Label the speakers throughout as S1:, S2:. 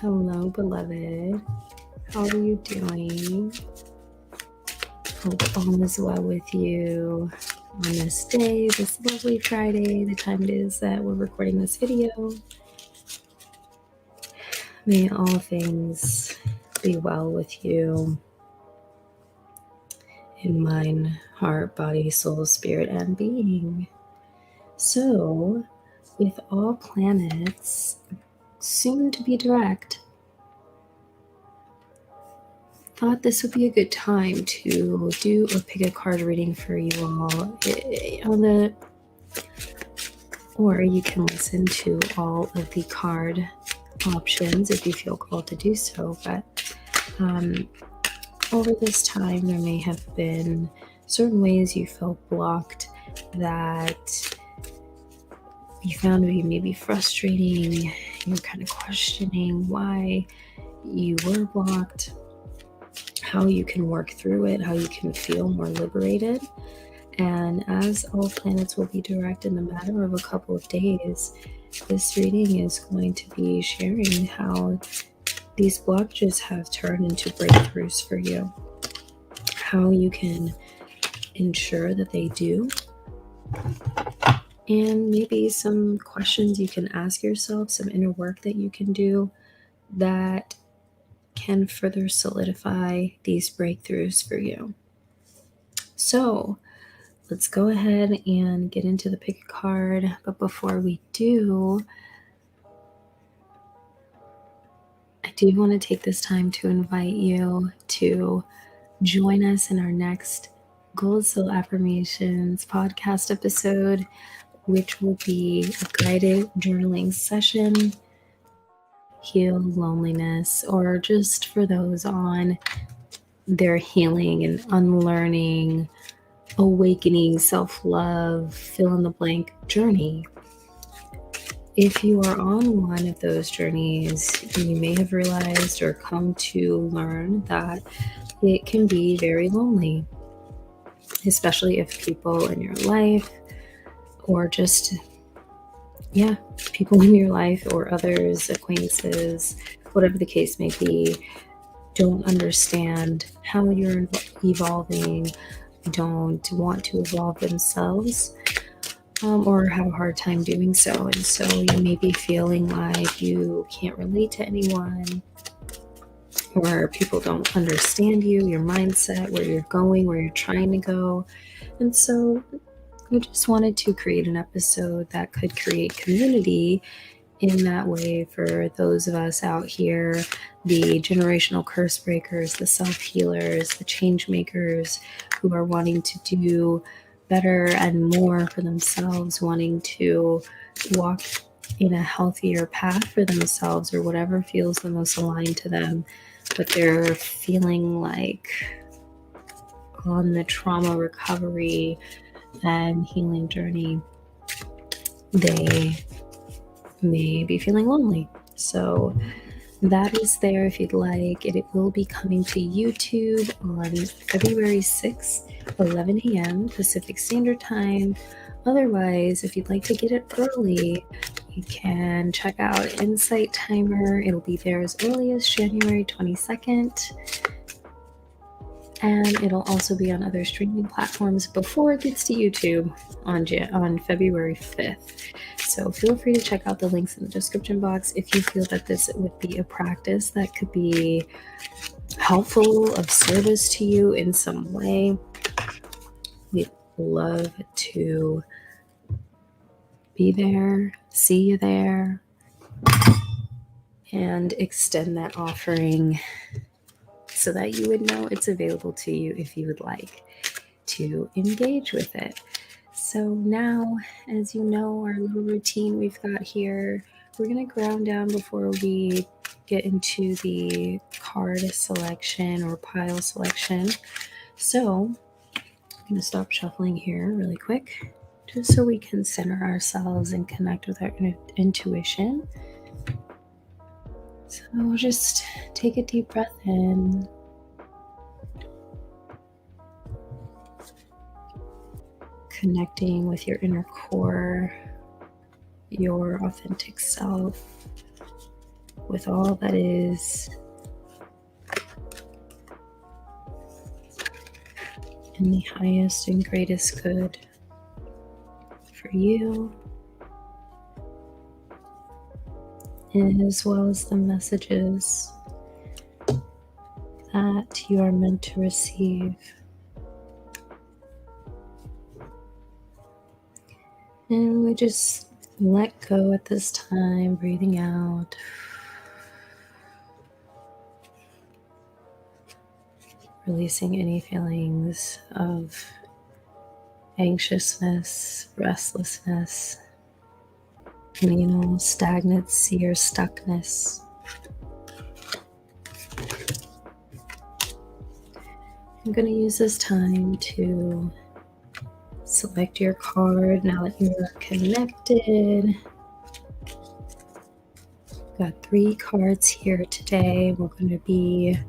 S1: Hello, beloved. How are you doing? Hope all is well with you on this day, this lovely Friday, the time it is that we're recording this video. May all things be well with you in mind, heart, body, soul, spirit, and being. So, with all planets soon to be direct, thought this would be a good time to do a pick a card reading for you all or you can listen to all of the card options if you feel called to do so. But over this time, there may have been certain ways you felt blocked that you found to be maybe frustrating. You're kind of questioning why you were blocked, how you can work through it, how you can feel more liberated. And as all planets will be direct in the matter of a couple of days, this reading is going to be sharing how these blockages have turned into breakthroughs for you, how you can ensure that they do, and maybe some questions you can ask yourself, some inner work that you can do that can further solidify these breakthroughs for you. So let's go ahead and get into the pick a card. But before we do, I do want to take this time to invite you to join us in our next Gold Soul Affirmations podcast episode, which will be a guided journaling session, heal loneliness, or just for those on their healing and unlearning, awakening, self-love, fill in the blank journey. If you are on one of those journeys, you may have realized or come to learn that it can be very lonely, especially if people in your life or just, people in your life or others, acquaintances, whatever the case may be, don't understand how you're evolving, don't want to evolve themselves, or have a hard time doing so. And so you may be feeling like you can't relate to anyone, or people don't understand you, your mindset, where you're going, where you're trying to go. And so I just wanted to create an episode that could create community in that way for those of us out here, the generational curse breakers, the self-healers, the change makers who are wanting to do better and more for themselves, wanting to walk in a healthier path for themselves or whatever feels the most aligned to them, but they're feeling like on the trauma recovery and healing journey, they may be feeling lonely. So that is there if you'd like. It will be coming to YouTube on February 6th, 11 a.m. Pacific Standard Time. Otherwise, if you'd like to get it early, you can check out Insight Timer. It'll be there as early as January 22nd. And it'll also be on other streaming platforms before it gets to YouTube on February 5th. So feel free to check out the links in the description box if you feel that this would be a practice that could be helpful, of service to you in some way. We'd love to be there, see you there, and extend that offering so that you would know it's available to you if you would like to engage with it. So now, as you know, our little routine we've got here, we're going to ground down before we get into the card selection or pile selection. So I'm going to stop shuffling here really quick, just so we can center ourselves and connect with our intuition. So just take a deep breath in. Connecting with your inner core, your authentic self. with all that is in the highest and greatest good for you, as well as the messages that you are meant to receive. And we just let go at this time, breathing out. Releasing any feelings of anxiousness, restlessness, stagnancy or stuckness. I'm going to use this time to select your card now that you're connected. Got 3 cards here today. We're going to be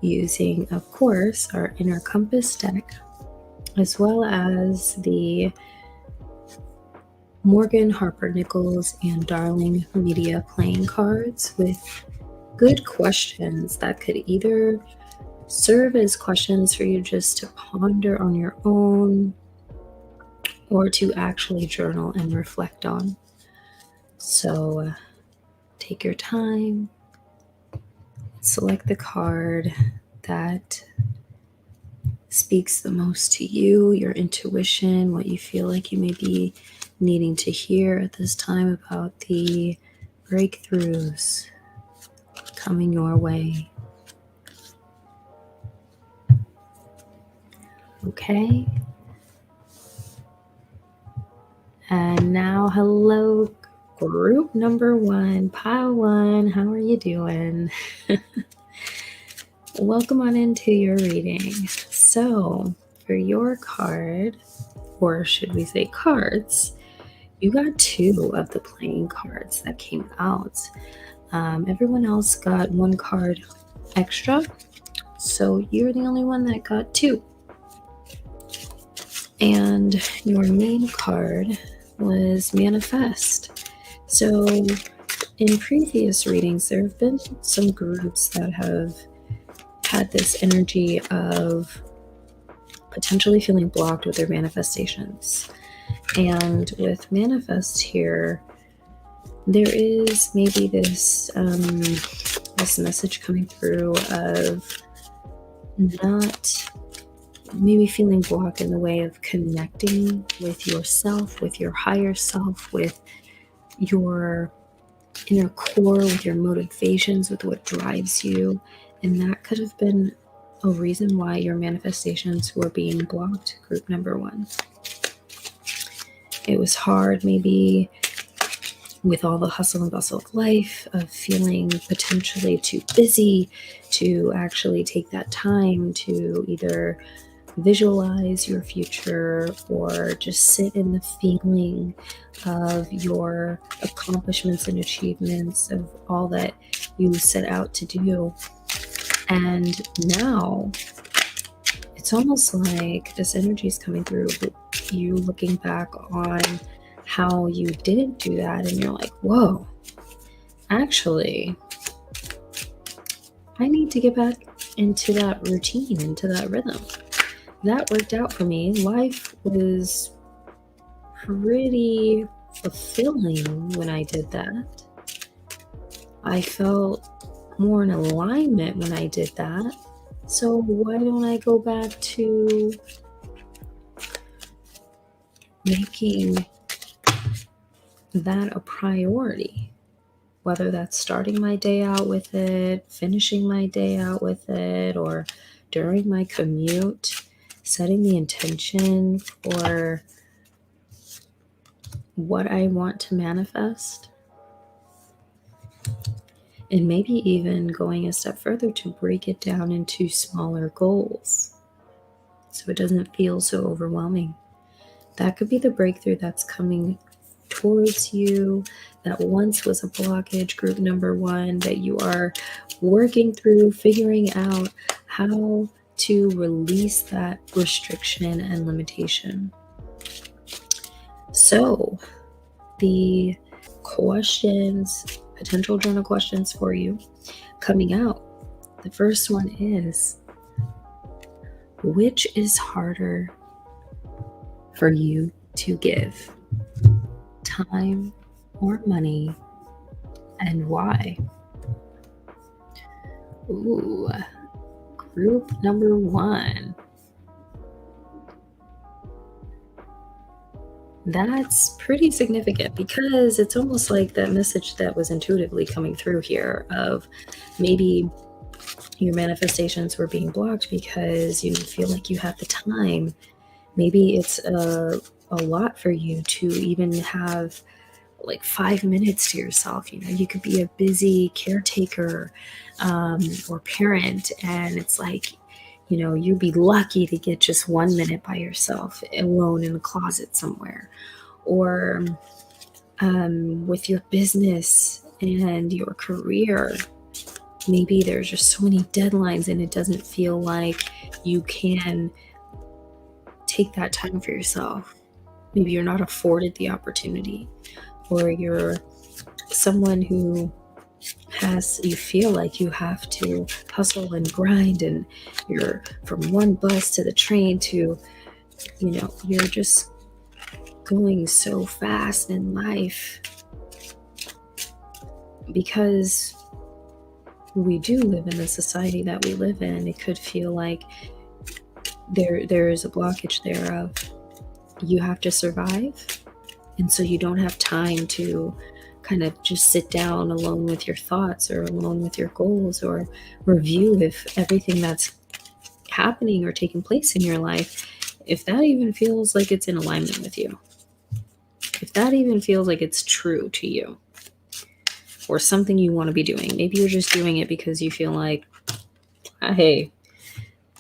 S1: using, of course, our inner compass deck, as well as the Morgan, Harper Nichols, and Darling Media playing cards with good questions that could either serve as questions for you just to ponder on your own or to actually journal and reflect on. So take your time, select the card that speaks the most to you, your intuition, what you feel like you may be needing to hear at this time about the breakthroughs coming your way. Okay. And now, hello, group number 1, pile 1. How are you doing? Welcome on into your reading. So, for your card, or should we say cards, you got 2 of the playing cards that came out. Everyone else got 1 card extra, so you're the only one that got 2. And your main card was Manifest. So in previous readings, there have been some groups that have had this energy of potentially feeling blocked with their manifestations. And with Manifest here, there is maybe this message coming through of not maybe feeling blocked in the way of connecting with yourself, with your higher self, with your inner core, with your motivations, with what drives you. And that could have been a reason why your manifestations were being blocked, group number 1. It was hard, maybe with all the hustle and bustle of life, of feeling potentially too busy to actually take that time to either visualize your future or just sit in the feeling of your accomplishments and achievements, of all that you set out to do. And now it's almost like this energy is coming through, but you looking back on how you didn't do that, and you're like, whoa, actually, I need to get back into that routine, into that rhythm. That worked out for me. Life was pretty fulfilling when I did that. I felt more in alignment when I did that. So why don't I go back to making that a priority? Whether that's starting my day out with it, finishing my day out with it, or during my commute, setting the intention for what I want to manifest. And maybe even going a step further to break it down into smaller goals so it doesn't feel so overwhelming. That could be the breakthrough that's coming towards you, that once was a blockage, group number 1, that you are working through, figuring out how to release that restriction and limitation. So the questions, potential journal questions for you coming out. The first one is, which is harder for you to give? Time or money, and why? Ooh, group number 1. That's pretty significant because it's almost like that message that was intuitively coming through here of maybe your manifestations were being blocked because you feel like you have the time. Maybe it's a lot for you to even have like 5 minutes to yourself. You could be a busy caretaker or parent, and it's like, you'd be lucky to get just 1 minute by yourself alone in a closet somewhere. Or with your business and your career, maybe there's just so many deadlines and it doesn't feel like you can take that time for yourself. Maybe you're not afforded the opportunity, or you're someone who you feel like you have to hustle and grind, and you're from one bus to the train to, you're just going so fast in life, because we do live in the society that we live in. It could feel like there is a blockage there of you have to survive, and so you don't have time to kind of just sit down alone with your thoughts or alone with your goals, or review if everything that's happening or taking place in your life, if that even feels like it's in alignment with you, if that even feels like it's true to you or something you want to be doing. Maybe you're just doing it because you feel like, hey,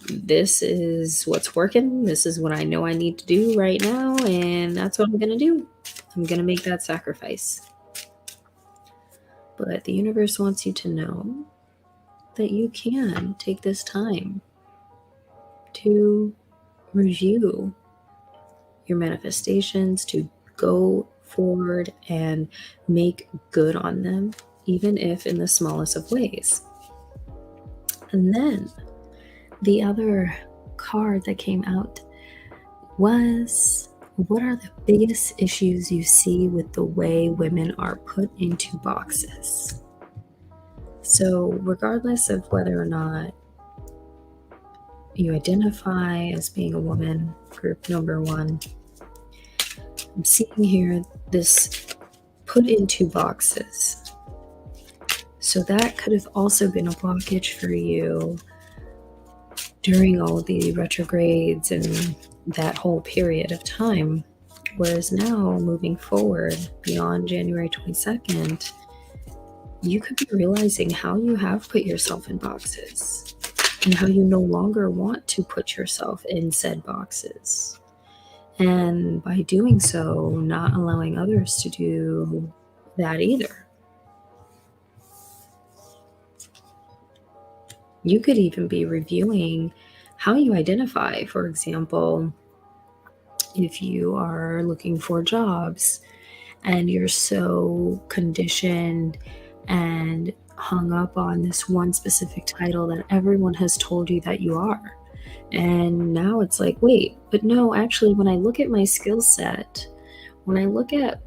S1: this is what's working. This is what I know I need to do right now, and that's what I'm going to do. I'm going to make that sacrifice. But the universe wants you to know that you can take this time to review your manifestations, to go forward and make good on them, even if in the smallest of ways. And then the other card that came out was, what are the biggest issues you see with the way women are put into boxes? So regardless of whether or not you identify as being a woman, group number 1, I'm seeing here this put into boxes. So that could have also been a blockage for you during all the retrogrades and that whole period of time. Whereas now, moving forward beyond January 22nd, you could be realizing how you have put yourself in boxes and how you no longer want to put yourself in said boxes. And by doing so, not allowing others to do that either. You could even be reviewing how you identify. For example, if you are looking for jobs and you're so conditioned and hung up on this one specific title that everyone has told you that you are. And now it's like, wait, but no, actually, when I look at my skill set, when I look at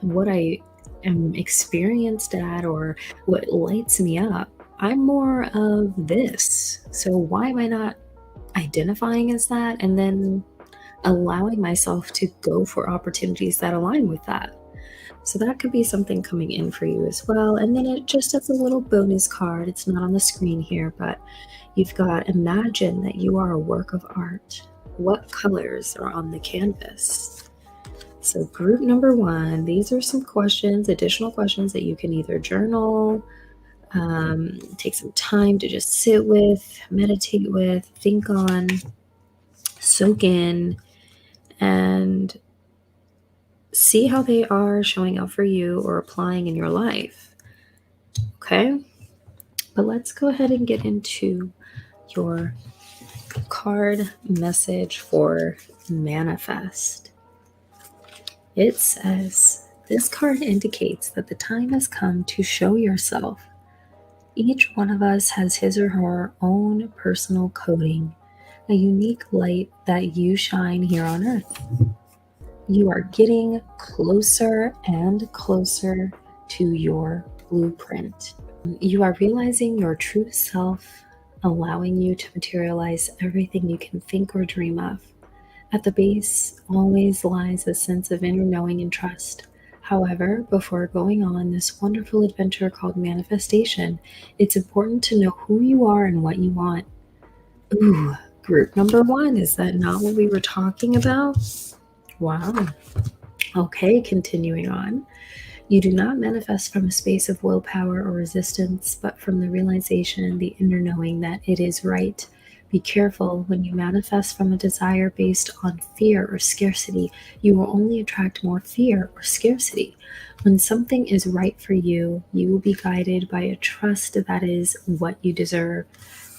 S1: what I am experienced at or what lights me up, I'm more of this. So why am I not identifying as that and then allowing myself to go for opportunities that align with that? So that could be something coming in for you as well. And then it just as a little bonus card, it's not on the screen here, but you've got, imagine that you are a work of art. What colors are on the canvas? So group number 1, these are some questions, additional questions that you can either journal, take some time to just sit with, meditate with, think on, soak in, and see how they are showing up for you or applying in your life. Okay? But let's go ahead and get into your card message for manifest. It says, this card indicates that the time has come to show yourself. Each one of us has his or her own personal coding, a unique light that you shine here on earth. You are getting closer and closer to your blueprint. You are realizing your true self, allowing you to materialize everything you can think or dream of. At the base always lies a sense of inner knowing and trust. However, before going on this wonderful adventure called manifestation, it's important to know who you are and what you want. Ooh, group number 1, is that not what we were talking about? Wow. Okay, continuing on. You do not manifest from a space of willpower or resistance, but from the realization, the inner knowing that it is right. Be careful when you manifest from a desire based on fear or scarcity. You will only attract more fear or scarcity. When something is right for you, you will be guided by a trust that is what you deserve.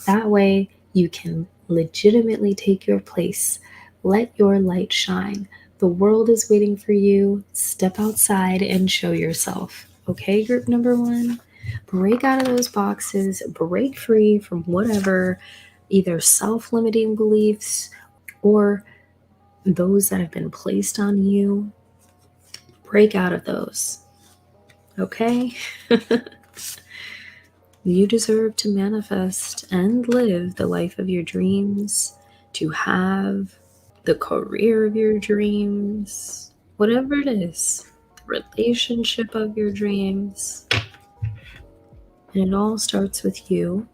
S1: That way, you can legitimately take your place. Let your light shine. The world is waiting for you. Step outside and show yourself. Okay, group number 1? Break out of those boxes. Break free from whatever, either self-limiting beliefs or those that have been placed on you. Break out of those. Okay? You deserve to manifest and live the life of your dreams, to have the career of your dreams, whatever it is, the relationship of your dreams. And it all starts with you.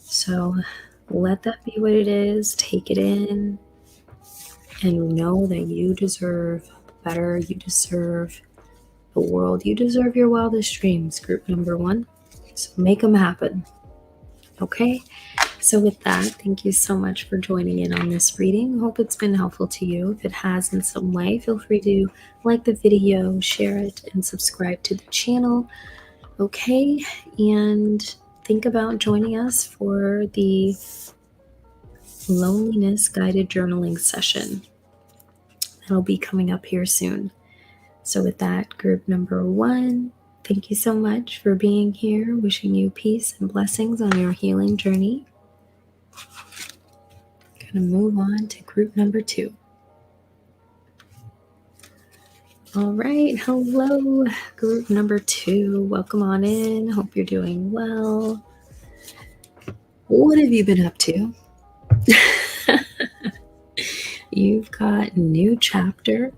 S1: So let that be what it is. Take it in and know that you deserve better. You deserve the world. You deserve your wildest dreams, group number 1. So make them happen. Okay? So with that, thank you so much for joining in on this reading. Hope it's been helpful to you. If it has in some way, feel free to like the video, share it, and subscribe to the channel. Okay? And think about joining us for the loneliness guided journaling session. That'll be coming up here soon. So with that, group number 1, thank you so much for being here. Wishing you peace and blessings on your healing journey. Going to move on to group number 2. All right. Hello, group number 2. Welcome on in. Hope you're doing well. What have you been up to? You've got new chapter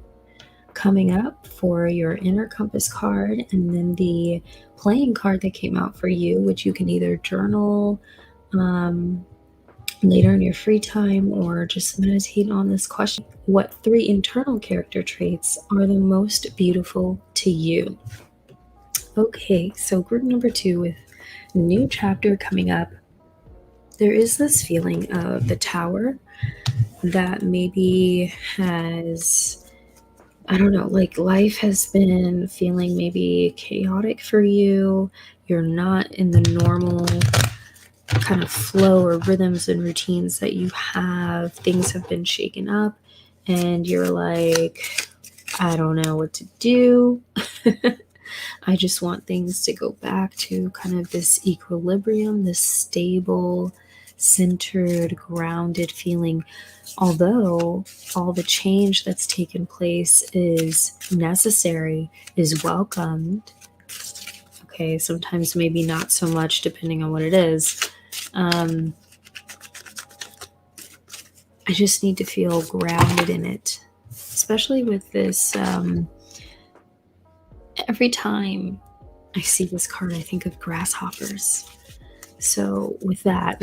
S1: coming up for your inner compass card, and then the playing card that came out for you, which you can either journal later in your free time or just meditate on this question. What 3 internal character traits are the most beautiful to you? Okay, so group number 2 with new chapter coming up. There is this feeling of the Tower that maybe has, I don't know, like life has been feeling maybe chaotic for you. You're not in the normal kind of flow or rhythms and routines that you have. Things have been shaken up and you're like, I don't know what to do. I just want things to go back to kind of this equilibrium, this stable, centered, grounded feeling. Although all the change that's taken place is necessary, is welcomed. Okay, sometimes maybe not so much depending on what it is. I just need to feel grounded in it, especially with this. Every time I see this card, I think of grasshoppers. So with that,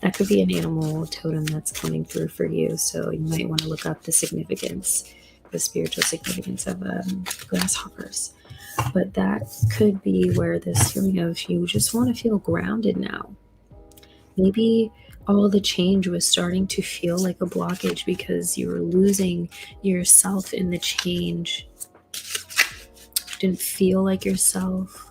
S1: that could be an animal totem that's coming through for you. So you might want to look up the significance, the spiritual significance of grasshoppers. But that could be where this feeling of you just want to feel grounded now. Maybe all the change was starting to feel like a blockage because you were losing yourself in the change. You didn't feel like yourself.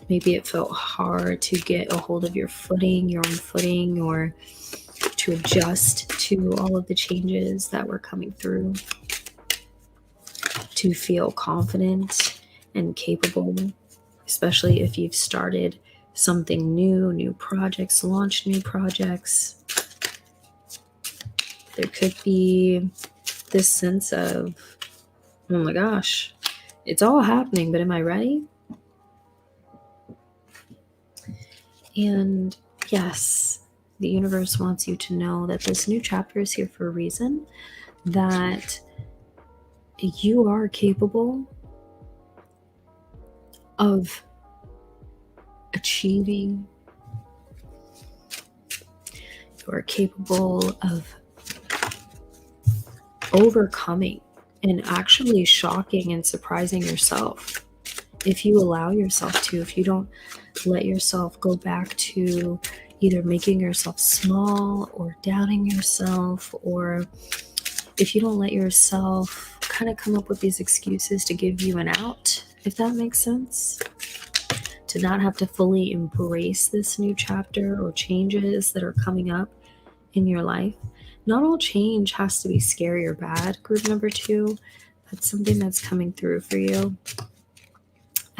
S1: Maybe it felt hard to get a hold of your footing, your own footing, or to to adjust to all of the changes that were coming through, to feel confident and capable, especially if you've started something new projects, launched new projects. There could be this sense of, oh my gosh, it's all happening, but am I ready? And yes, the universe wants you to know that this new chapter is here for a reason, that you are capable of achieving, you are capable of overcoming and actually shocking and surprising yourself if you allow yourself to, if you don't let yourself go back to either making yourself small or doubting yourself, or if you don't let yourself kind of come up with these excuses to give you an out, if that makes sense, to not have to fully embrace this new chapter or changes that are coming up in your life. Not all change has to be scary or bad, group number 2. That's something that's coming through for you.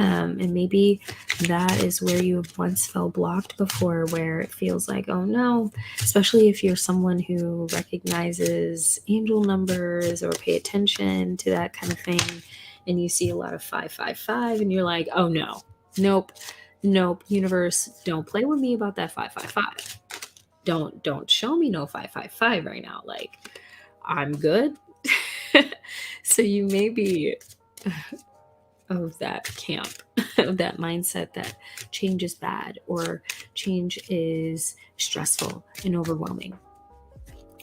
S1: And maybe that is where you once felt blocked before, where it feels like, oh no, especially if you're someone who recognizes angel numbers or pay attention to that kind of thing, and you see a lot of 555 and you're like, oh no, nope, universe, don't play with me about that 555. Don't show me no 555 right now. Like, I'm good. So you may be of that camp, of that mindset that change is bad or change is stressful and overwhelming,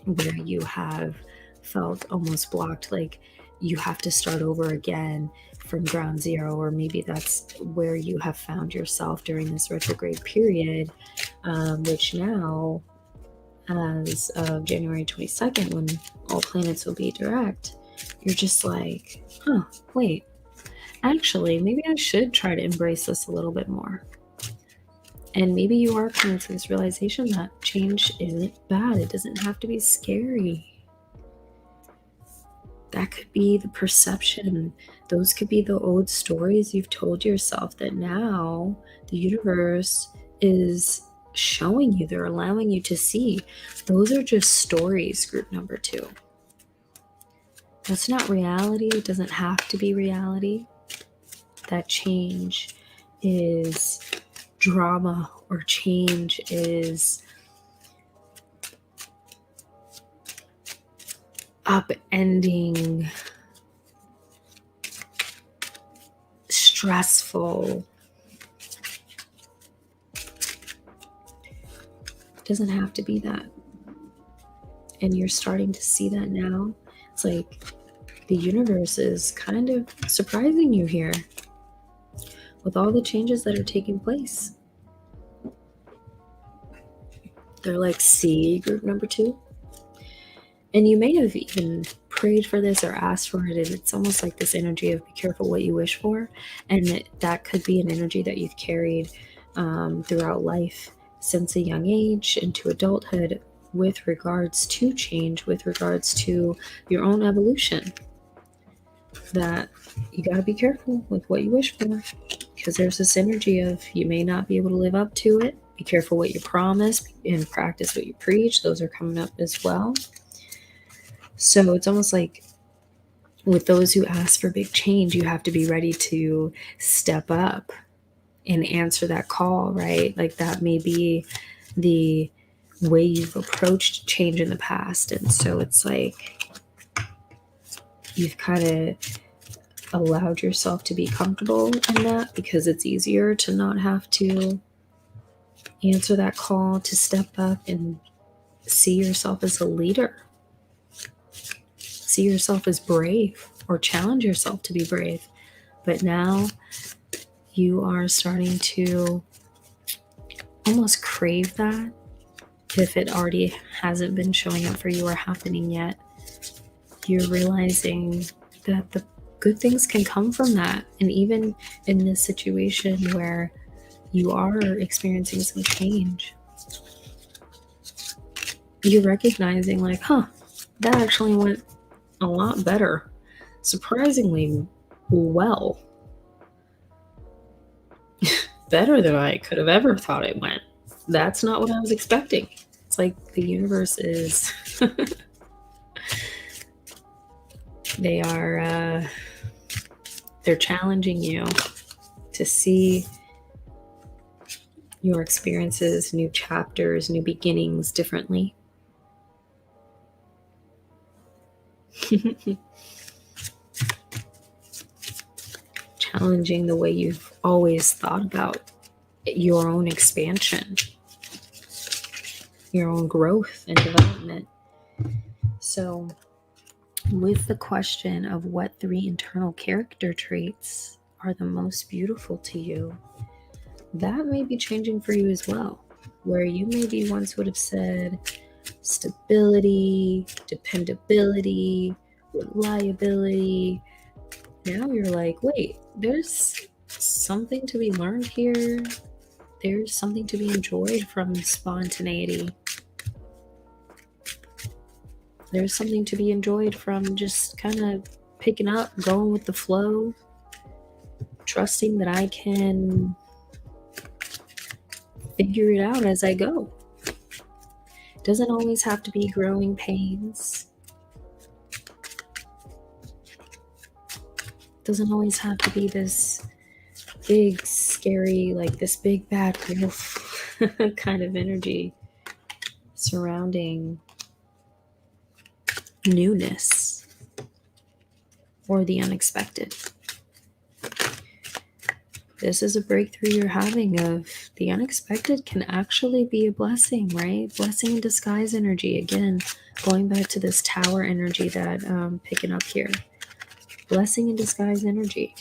S1: where you have felt almost blocked, like you have to start over again from ground zero, or maybe that's where you have found yourself during this retrograde period, which now, as of January 22nd, when all planets will be direct, you're just like, wait, actually, maybe I should try to embrace this a little bit more. And maybe you are coming to this realization that change isn't bad. It doesn't have to be scary. That could be the perception. Those could be the old stories you've told yourself that now the universe is showing you, they're allowing you to see. Those are just stories, group number 2. That's not reality. It doesn't have to be reality. That change is drama, or change is upending, stressful. It doesn't have to be that. And you're starting to see that now. It's like the universe is kind of surprising you here with all the changes that are taking place. They're like, see, group number 2. And you may have even prayed for this or asked for it, and it's almost like this energy of be careful what you wish for. And that could be an energy that you've carried throughout life since a young age into adulthood, with regards to change, with regards to your own evolution, that you got to be careful with what you wish for, because there's this energy of you may not be able to live up to it. Be careful what you promise and practice what you preach. Those are coming up as well. So it's almost like with those who ask for big change, you have to be ready to step up and answer that call, right? Like that may be the way you've approached change in the past. And so it's like you've kind of allowed yourself to be comfortable in that, because it's easier to not have to answer that call to step up and see yourself as a leader. See yourself as brave, or challenge yourself to be brave. But now you are starting to almost crave that, if it already hasn't been showing up for you or happening yet. You're realizing that the good things can come from that. And even in this situation where you are experiencing some change, you're recognizing like, that actually went a lot better. Surprisingly well. Better than I could have ever thought it went. That's not what I was expecting. It's like the universe is... they're challenging you to see your experiences, new chapters, new beginnings differently. Challenging the way you've always thought about your own expansion, your own growth and development. So, with the question of what 3 internal character traits are the most beautiful to you, that may be changing for you as well. Where you maybe once would have said stability, dependability, reliability. Now you're like, wait, there's something to be learned here. There's something to be enjoyed from spontaneity. There's something to be enjoyed from just kind of picking up, going with the flow, trusting that I can figure it out as I go. It doesn't always have to be growing pains. It doesn't always have to be this big, scary, like this big bad wolf kind of energy surrounding newness or the unexpected. This is a breakthrough you're having of the unexpected can actually be a blessing, right? Blessing in disguise energy. Again, going back to this tower energy that I'm picking up here. Blessing in disguise energy.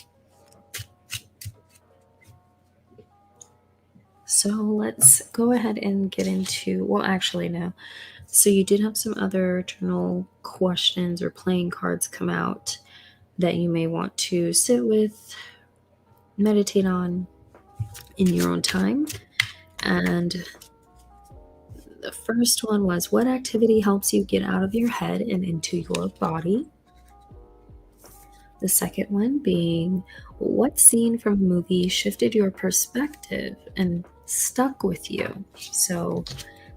S1: So let's go ahead and get into, well, actually, no. So you did have some other journal questions or playing cards come out that you may want to sit with, meditate on in your own time. And the first one was, what activity helps you get out of your head and into your body? The second one being, what scene from a movie shifted your perspective and stuck with you? So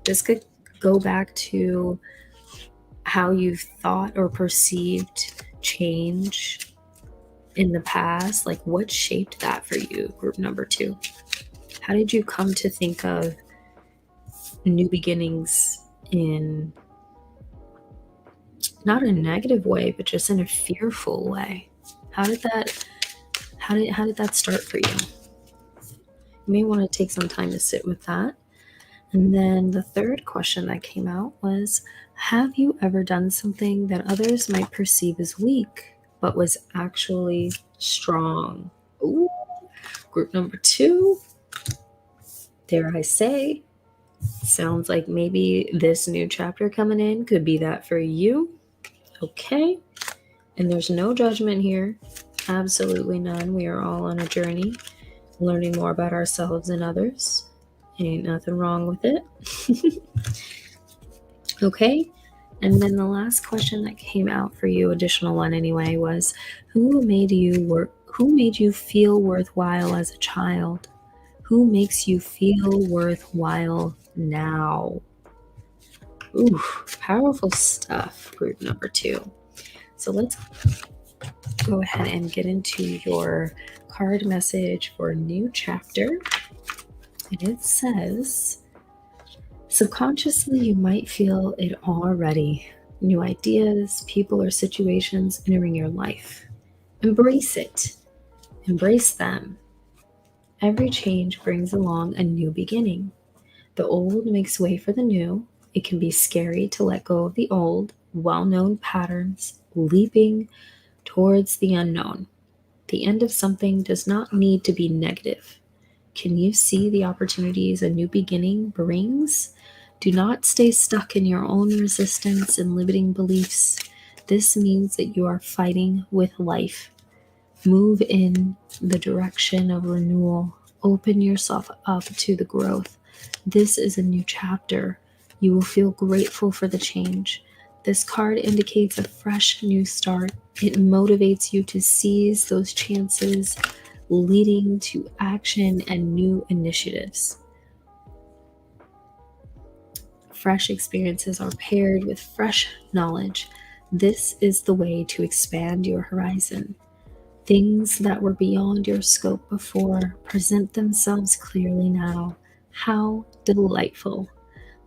S1: this could go back to how you've thought or perceived change in the past. Like, what shaped that for you, group number 2? How did you come to think of new beginnings in not a negative way, but just in a fearful way? How did that start for you? You may want to take some time to sit with that. And then the third question that came out was, have you ever done something that others might perceive as weak, but was actually strong? Ooh, group number 2, dare I say, sounds like maybe this new chapter coming in could be that for you. Okay. And there's no judgment here. Absolutely none. We are all on a journey, learning more about ourselves and others. Ain't nothing wrong with it. Okay. And then the last question that came out for you, additional one anyway, was who made you feel worthwhile as a child? Who makes you feel worthwhile now? Ooh, powerful stuff, group number 2. So let's go ahead and get into your card message for a new chapter. And it says, subconsciously, you might feel it already. New ideas, people, or situations entering your life. Embrace it. Embrace them. Every change brings along a new beginning. The old makes way for the new. It can be scary to let go of the old, well-known patterns, leaping towards the unknown. The end of something does not need to be negative. Can you see the opportunities a new beginning brings? Do not stay stuck in your own resistance and limiting beliefs. This means that you are fighting with life. Move in the direction of renewal. Open yourself up to the growth. This is a new chapter. You will feel grateful for the change. This card indicates a fresh new start. It motivates you to seize those chances, leading to action and new initiatives. Fresh experiences are paired with fresh knowledge. This is the way to expand your horizon. Things that were beyond your scope before present themselves clearly now. How delightful.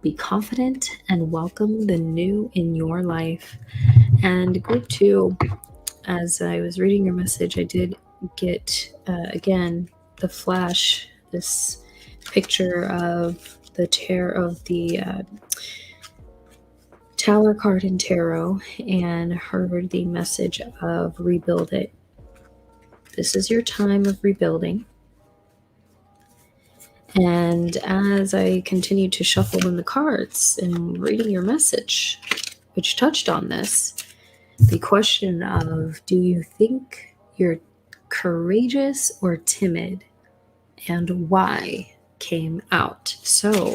S1: Be confident and welcome the new in your life. And group 2, as I was reading your message, I did get, again, the flash, this picture of the Tower card in Tarot, and heard the message of rebuild it. This is your time of rebuilding. And as I continued to shuffle in the cards and reading your message, which touched on this, the question of, do you think you're courageous or timid, and why, came out. So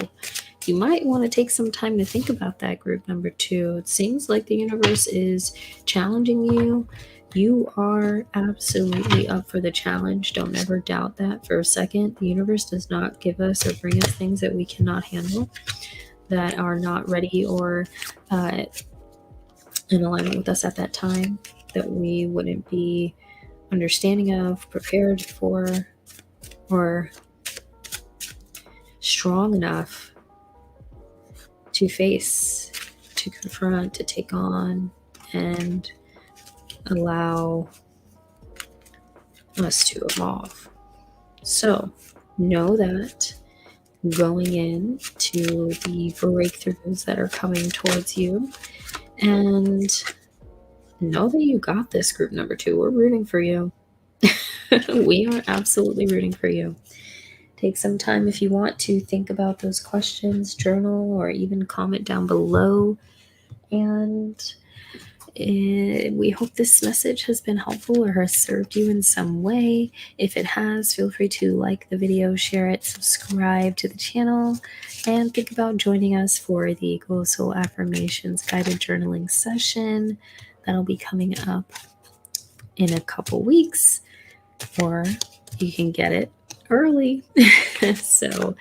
S1: you might want to take some time to think about that, group number 2. It seems like the universe is challenging you. You are absolutely up for the challenge. Don't ever doubt that for a second. The universe does not give us or bring us things that we cannot handle, that are not ready or in alignment with us at that time, that we wouldn't be understanding of, prepared for, or strong enough to face, to confront, to take on, and allow us to evolve. So know that going in to the breakthroughs that are coming towards you, and know that you got this, group number 2. We're rooting for you. We are absolutely rooting for you. Take some time if you want to think about those questions, journal, or even comment down below. And we hope this message has been helpful or has served you in some way. If it has, feel free to like the video, share it, subscribe to the channel, and think about joining us for the Goal Soul Affirmations guided journaling session that'll be coming up in a couple weeks, or you can get it early. So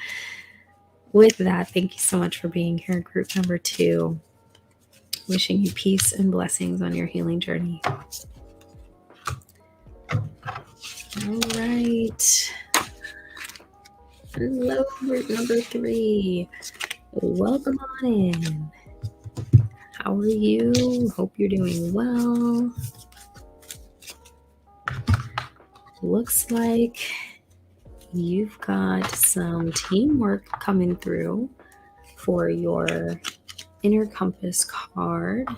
S1: with that, thank you so much for being here, group number 2. Wishing you peace and blessings on your healing journey. All right. Hello, group number 3. Welcome on in. How are you? Hope you're doing well. Looks like you've got some teamwork coming through for your Inner Compass card.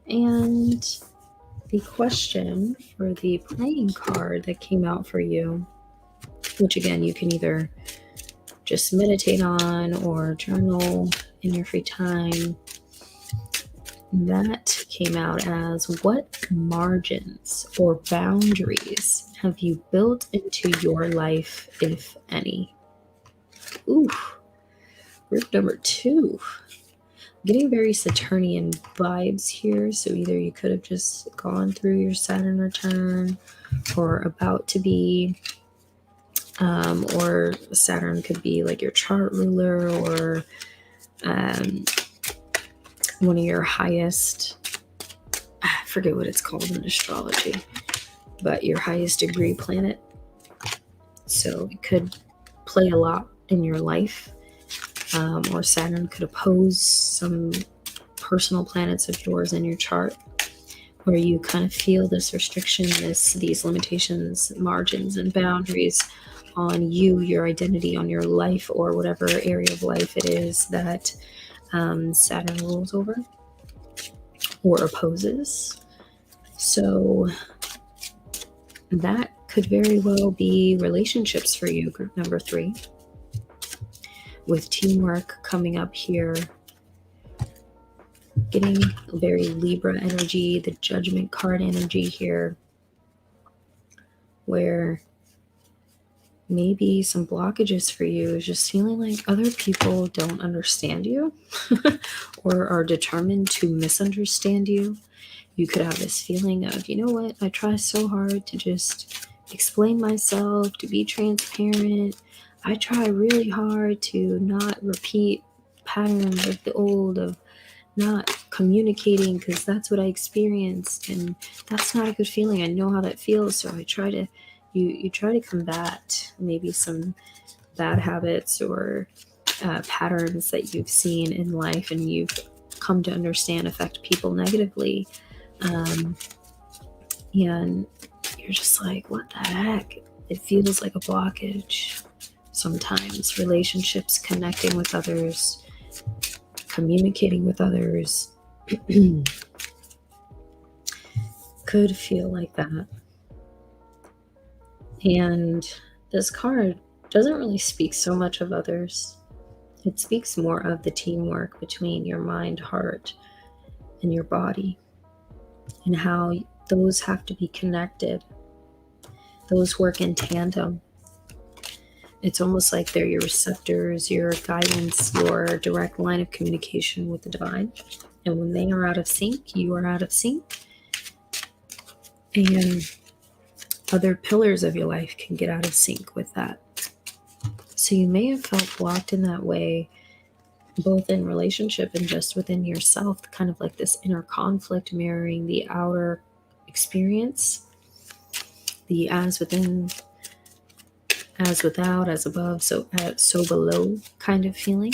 S1: And the question for the playing card that came out for you, which again you can either just meditate on or journal in your free time, that came out as, what margins or boundaries have you built into your life, if any? Ooh, group number 2. Getting very Saturnian vibes here. So either you could have just gone through your Saturn return, or about to be, or Saturn could be like your chart ruler, or one of your highest, I forget what it's called in astrology, but your highest degree planet. So it could play a lot in your life. Or Saturn could oppose some personal planets of yours in your chart, where you kind of feel this restriction, these limitations, margins, and boundaries on you, your identity, on your life, or whatever area of life it is that Saturn rules over or opposes. So that could very well be relationships for you, group number 3. With teamwork coming up here, getting very Libra energy, the Judgment card energy here, where Maybe some blockages for you is just feeling like other people don't understand you or are determined to misunderstand you. You could have this feeling of, you know what, I try so hard to just explain myself, to be transparent. I try really hard to not repeat patterns of the old, of not communicating, because that's what I experienced, and that's not a good feeling. I know how that feels, so I try to you try to combat maybe some bad habits or patterns that you've seen in life and you've come to understand affect people negatively, and you're just like, what the heck? It feels like a blockage sometimes. Relationships, connecting with others, communicating with others could feel like that. And this card doesn't really speak so much of others. It speaks more of the teamwork between your mind, heart, and your body, and how those have to be connected. Those work in tandem. It's almost like they're your receptors, your guidance, your direct line of communication with the divine. And when they are out of sync, you are out of sync. And other pillars of your life can get out of sync with that. So you may have felt blocked in that way, both in relationship and just within yourself, kind of like this inner conflict mirroring the outer experience, the as within, as without, as above, so below kind of feeling.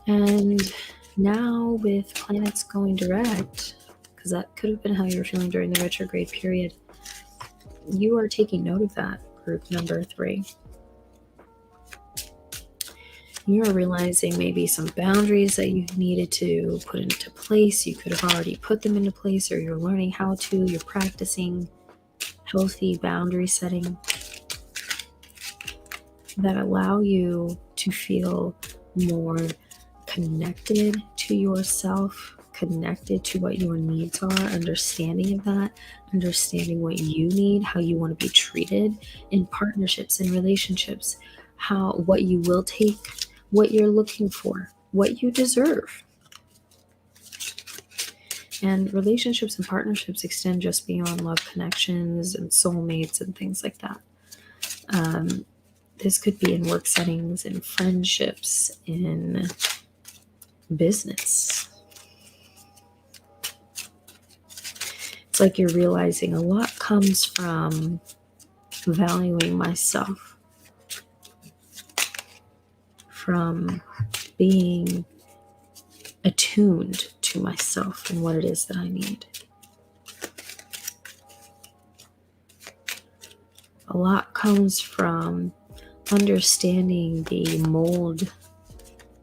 S1: And now with planets going direct, because that could have been how you were feeling during the retrograde period, you are taking note of that, group number 3. You are realizing maybe some boundaries that you needed to put into place. You could have already put them into place, or you're learning how to. You're practicing healthy boundary setting that allow you to feel more connected to yourself, connected to what your needs are, understanding of that, understanding what you need, how you want to be treated in partnerships and relationships, what you will take, what you're looking for, what you deserve. And relationships and partnerships extend just beyond love connections and soulmates and things like that. This could be in work settings, in friendships, in business. It's like you're realizing a lot comes from valuing myself, from being attuned to myself and what it is that I need. A lot comes from understanding the mold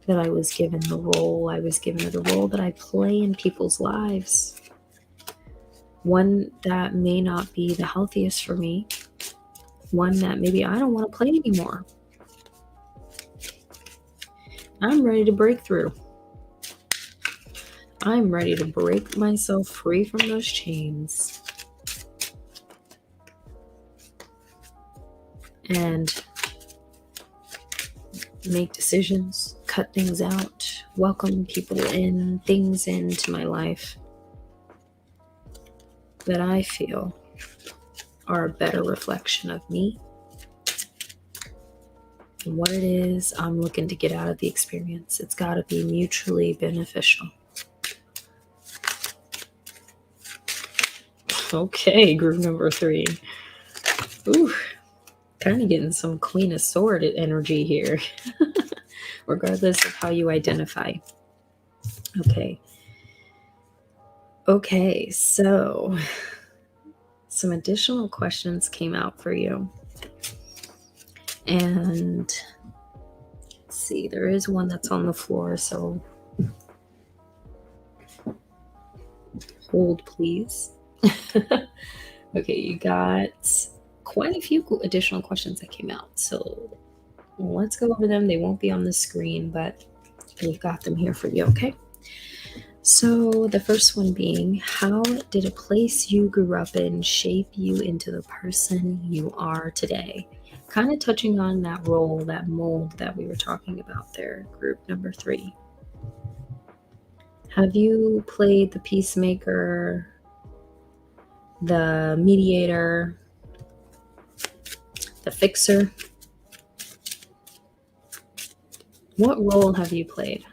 S1: that I was given, the role I was given, or the role that I play in people's lives. One that may not be the healthiest for me. One that maybe I don't want to play anymore. I'm ready to break through. I'm ready to break myself free from those chains and make decisions, cut things out, welcome people in, things into my life that I feel are a better reflection of me and what it is I'm looking to get out of the experience. It's got to be mutually beneficial. Okay, group number 3. Ooh, kind of getting some Queen of Sword energy here, regardless of how you identify. Okay, so some additional questions came out for you. And let's see, there is one that's on the floor, so hold, please. Okay, you got quite a few additional questions that came out, so let's go over them. They won't be on the screen, but we've got them here for you, okay? So the first one being, how did a place you grew up in shape you into the person you are today? Kind of touching on that role, that mold that we were talking about there, group number 3. Have you played the peacemaker, the mediator, the fixer? What role have you played?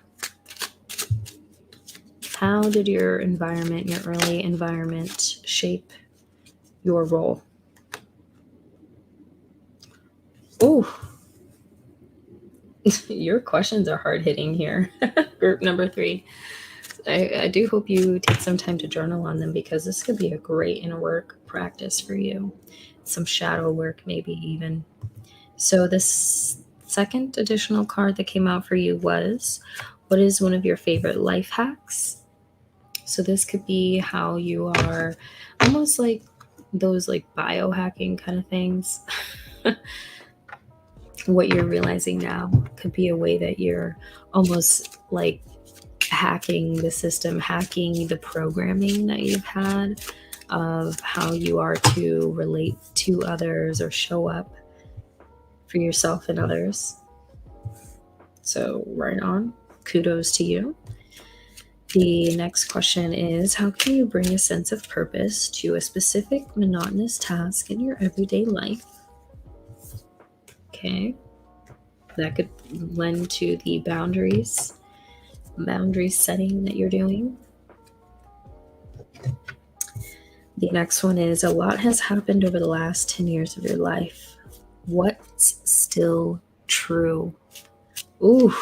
S1: How did your environment, your early environment, shape your role? Oh, your questions are hard hitting here. Group number 3. I do hope you take some time to journal on them, because this could be a great inner work practice for you. Some shadow work, maybe even. So this second additional card that came out for you was, what is one of your favorite life hacks? So this could be how you are almost like those like biohacking kind of things. What you're realizing now could be a way that you're almost like hacking the system, hacking the programming that you've had of how you are to relate to others or show up for yourself and others. So right on. Kudos to you. The next question is, how can you bring a sense of purpose to a specific monotonous task in your everyday life? Okay. That could lend to the boundary setting that you're doing. The next one is, a lot has happened over the last 10 years of your life. What's still true? Ooh,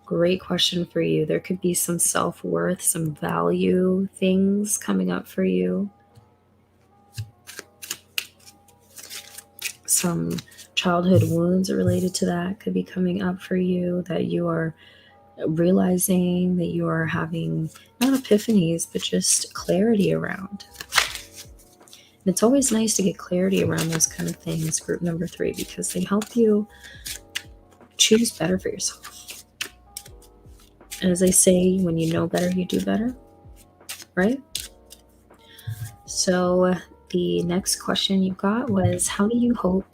S1: great question for you. There could be some self-worth, some value things coming up for you. Some childhood wounds related to that could be coming up for you, that you are realizing, that you are having not epiphanies, but just clarity around. And it's always nice to get clarity around those kind of things, group number 3, because they help you choose better for yourself. And as they say, when you know better, you do better, right? So the next question you got was, how do you hope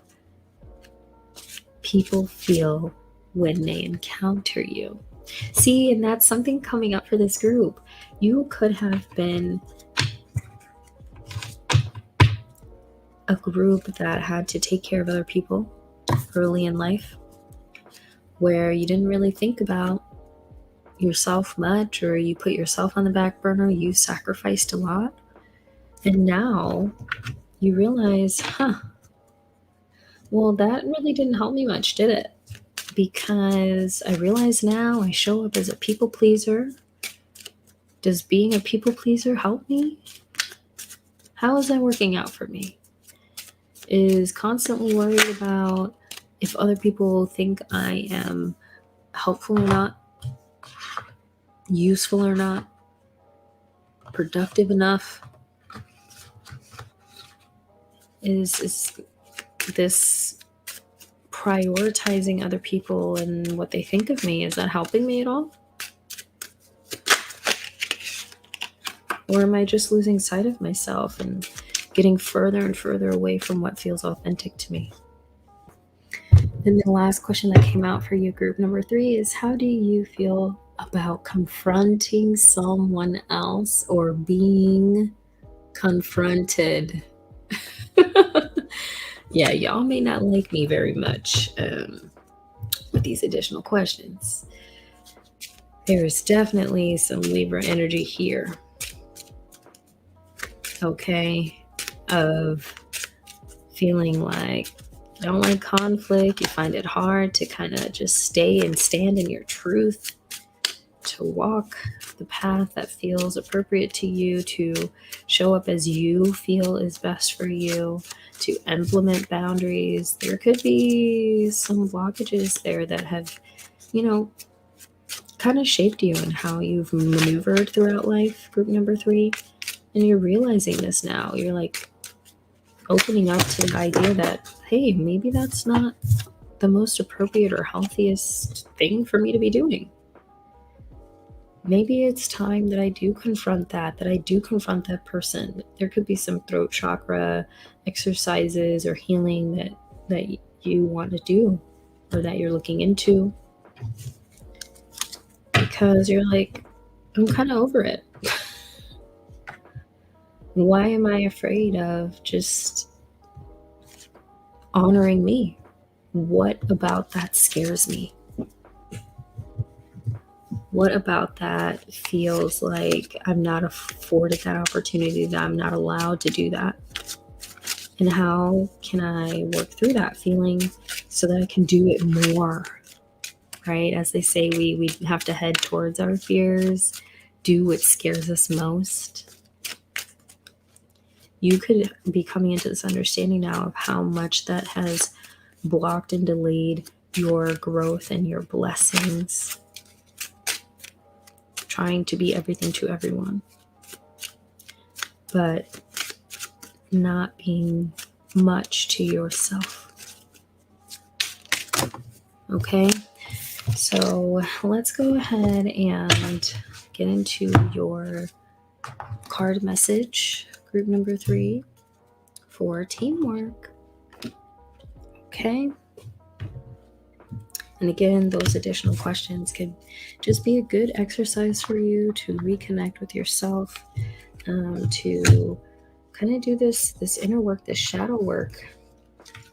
S1: people feel when they encounter you? See, and that's something coming up for this group. You could have been a group that had to take care of other people early in life, where you didn't really think about yourself much, or you put yourself on the back burner, you sacrificed a lot. And now you realize, well, that really didn't help me much, did it? Because I realize now I show up as a people pleaser. Does being a people pleaser help me? How is that working out for me? Is constantly worried about if other people think I am helpful or not, useful or not, productive enough? Is this prioritizing other people and what they think of me, is that helping me at all? Or am I just losing sight of myself and getting further and further away from what feels authentic to me? And the last question that came out for you, group number 3, is, how do you feel about confronting someone else or being confronted? Yeah, y'all may not like me very much with these additional questions. There's definitely some Libra energy here. Okay, of feeling like you don't like conflict, you find it hard to kind of just stay and stand in your truth, to walk the path that feels appropriate to you, to show up as you feel is best for you, to implement boundaries. There could be some blockages there that have, kind of shaped you and how you've maneuvered throughout life, group number 3. And you're realizing this now. You're like opening up to the idea that, hey, maybe that's not the most appropriate or healthiest thing for me to be doing. maybe it's time that I do confront that I do confront that person. There could be some throat chakra exercises or healing that you want to do or that you're looking into, because you're like, I'm kind of over it. Why am I afraid of just honoring me? What about that scares me? What about that feels like I'm not afforded that opportunity, that I'm not allowed to do that? And how can I work through that feeling so that I can do it more? Right? As they say, we have to head towards our fears, do what scares us most. You could be coming into this understanding now of how much that has blocked and delayed your growth and your blessings. Trying to be everything to everyone, but not being much to yourself. Okay, so let's go ahead and get into your card message, group number 3 for teamwork. Okay. And again, those additional questions could just be a good exercise for you to reconnect with yourself, to kind of do this inner work, this shadow work,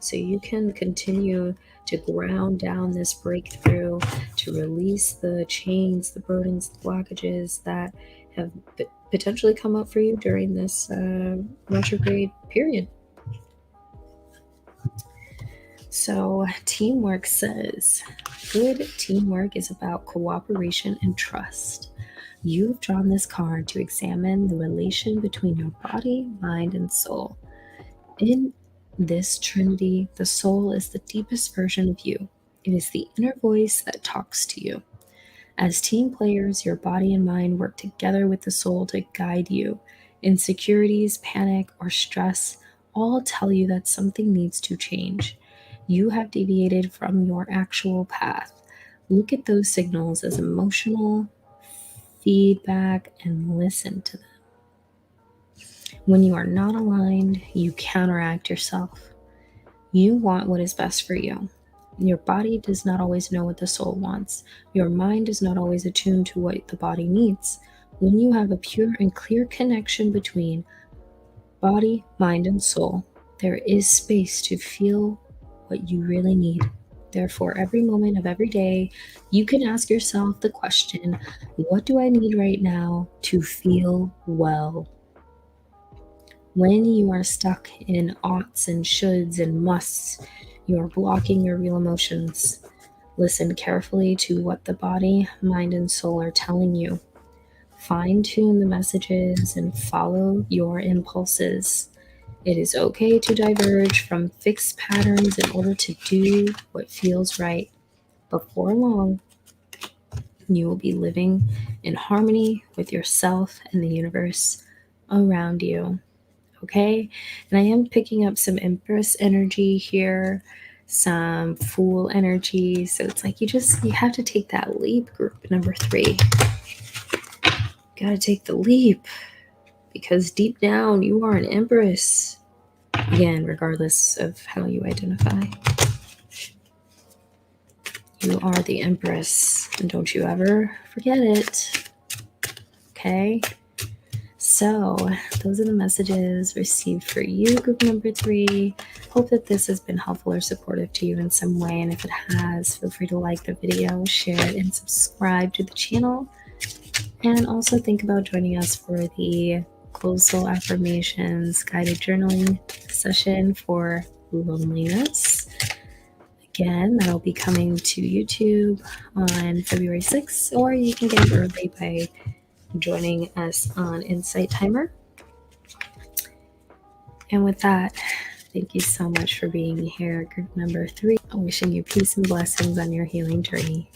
S1: so you can continue to ground down this breakthrough, to release the chains, the burdens, the blockages that have potentially come up for you during this retrograde period. So teamwork says, good teamwork is about cooperation and trust. You've drawn this card to examine the relation between your body, mind, and soul. In this trinity, the soul is the deepest version of you. It is the inner voice that talks to you. As team players, your body and mind work together with the soul to guide you. Insecurities, panic, or stress all tell you that something needs to change. You have deviated from your actual path. Look at those signals as emotional feedback and listen to them. When you are not aligned, you counteract yourself. You want what is best for you. Your body does not always know what the soul wants. Your mind is not always attuned to what the body needs. When you have a pure and clear connection between body, mind, and soul, there is space to feel what you really need. Therefore, every moment of every day, you can ask yourself the question, what do I need right now to feel well? When you are stuck in oughts and shoulds and musts, you are blocking your real emotions. Listen carefully to what the body, mind, and soul are telling you. Fine-tune the messages and follow your impulses. It is okay to diverge from fixed patterns in order to do what feels right. Before long, you will be living in harmony with yourself and the universe around you. Okay? And I am picking up some Empress energy here, some Fool energy. So it's like you have to take that leap, group number 3. You gotta take the leap, because deep down you are an Empress. Again, regardless of how you identify. You are the Empress, and don't you ever forget it. Okay? So, those are the messages received for you, group number 3. Hope that this has been helpful or supportive to you in some way, and if it has, feel free to like the video, share it, and subscribe to the channel. And also think about joining us for the Closed Soul Affirmations guided journaling session for loneliness. Again, that'll be coming to YouTube on February 6th, or you can get it early by joining us on Insight Timer. And with that, thank you so much for being here, group number 3. I'm wishing you peace and blessings on your healing journey.